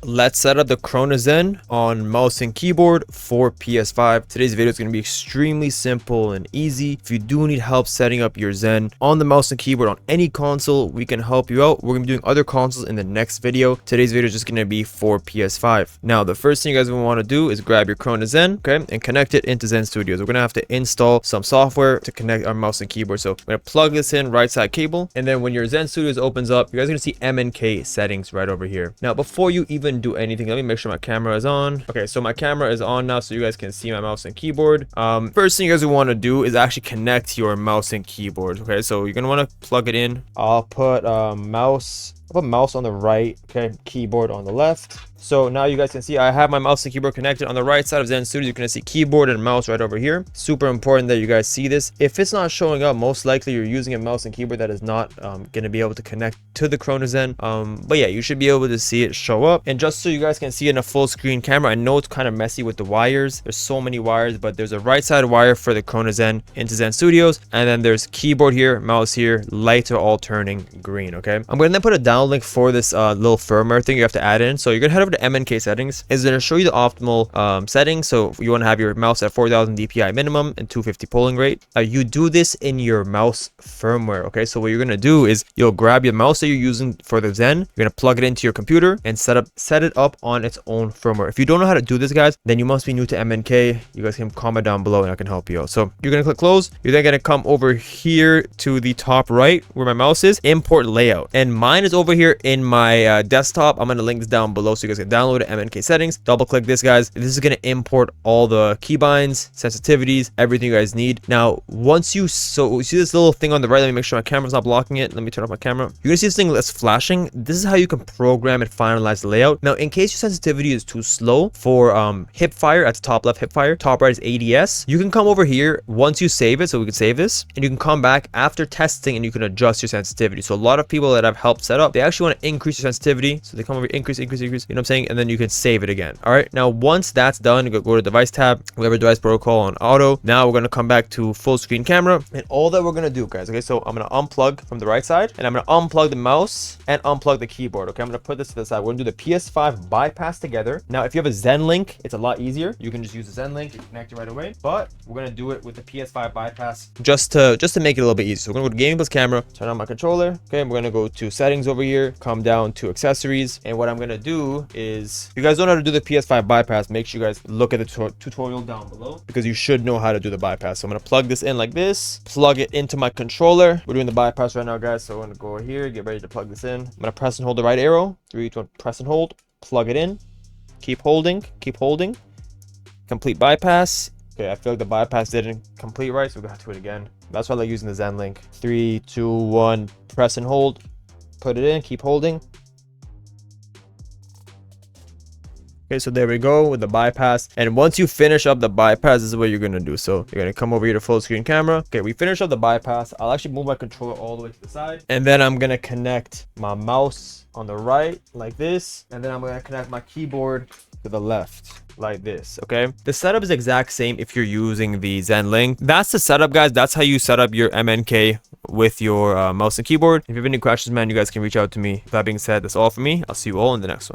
Let's set up the Cronus Zen on mouse and keyboard for PS5. Today's video is going to be extremely simple and easy. If you do need help setting up your Zen on the mouse and keyboard on any console, we can help you out. We're going to be doing other consoles in the next video. Today's video is just going to be for PS5. Now, the first thing you guys will want to do is grab your Cronus Zen, okay, and connect it into Zen Studio. So we're going to have to install some software to connect our mouse and keyboard. So we're going to plug this in right side cable, and then when your Zen Studio opens up, you guys are going to see MNK settings right over here. Now, before you even do anything, let me make sure my camera is on. Okay, so my camera is on now, so you guys can see my mouse and keyboard. First thing you guys want to do is actually connect your mouse and keyboard. Okay, so you're gonna want to plug it in. I'll put mouse on the right, okay, keyboard on the left. So now you guys can see I have my mouse and keyboard connected. On the right side of Zen Studio, you're going to see keyboard and mouse right over here. Super important that you guys see this. If it's not showing up, most likely you're using a mouse and keyboard that is not going to be able to connect to the Cronus Zen. But yeah, you should be able to see it show up. And just so you guys can see in a full screen camera, I know it's kind of messy with the wires. There's so many wires, but there's a right side wire for the Cronus Zen into Zen Studios. And then there's keyboard here, mouse here, lights are all turning green, okay? I'm going to then put a downlink for this little firmware thing you have to add in. So you're going to head over to MNK settings. Is going to show you the optimal settings. So you want to have your mouse at 4000 DPI minimum and 250 polling rate. You do this in your mouse firmware. Okay, so what you're going to do is you'll grab your mouse that you're using for the Zen, you're going to plug it into your computer and set it up on its own firmware. If you don't know how to do this, guys, then you must be new to MNK. You guys can comment down below and I can help you out. So you're going to click close. You're then going to come over here to the top right where my mouse is, import layout, and mine is over here in my desktop. I'm going to link this down below so you guys can download it. MNK settings, double click this, guys. This is going to import all the keybinds, sensitivities, everything you guys need. Now, once you see this little thing on the right, let me make sure my camera's not blocking it. Let me turn off my camera. You're gonna see this thing that's flashing. This is how you can program and finalize the layout. Now, in case your sensitivity is too slow for hip fire at the top left, hip fire, top right is ADS, you can come over here once you save it. So we can save this and you can come back after testing and you can adjust your sensitivity. So a lot of people that I've helped set up, they actually want to increase your sensitivity. So they come over, increase, you know what I'm saying? And then you can save it again. All right, now once that's done, you go to device tab, we have a device protocol on auto. Now we're going to come back to full screen camera, and all that we're going to do, guys, okay, so I'm going to unplug from the right side and I'm going to unplug the mouse and unplug the keyboard. Okay, I'm going to put this to the side. We're going to do the PS5 bypass together. Now if you have a Zen link, it's a lot easier. You can just use the Zen link, you connect it right away, but we're going to do it with the PS5 bypass just to make it a little bit easier. So we're going to go to gaming plus camera, turn on my controller. Okay, we're going to go to settings over here, come down to accessories, and what I'm going to do is, if you guys don't know how to do the PS5 bypass, make sure you guys look at the tutorial down below because you should know how to do the bypass. So I'm going to plug this in like this, plug it into my controller. We're doing the bypass right now, guys, so I'm going to go here, get ready to plug this in. I'm going to press and hold the right arrow, 3 2 1, press and hold, plug it in, keep holding, complete bypass. Okay, I feel like the bypass didn't complete right, so we're gonna do it again. That's why I like using the Zen link. 3 2 1, press and hold, put it in, keep holding. Okay, so there we go with the bypass. And once you finish up the bypass, this is what you're going to do. So you're going to come over here to full screen camera. Okay, we finished up the bypass. I'll actually move my controller all the way to the side. And then I'm going to connect my mouse on the right like this. And then I'm going to connect my keyboard to the left like this. Okay, the setup is exact same if you're using the Zen link. That's the setup, guys. That's how you set up your MNK with your mouse and keyboard. If you have any questions, man, you guys can reach out to me. With that being said, that's all for me. I'll see you all in the next one.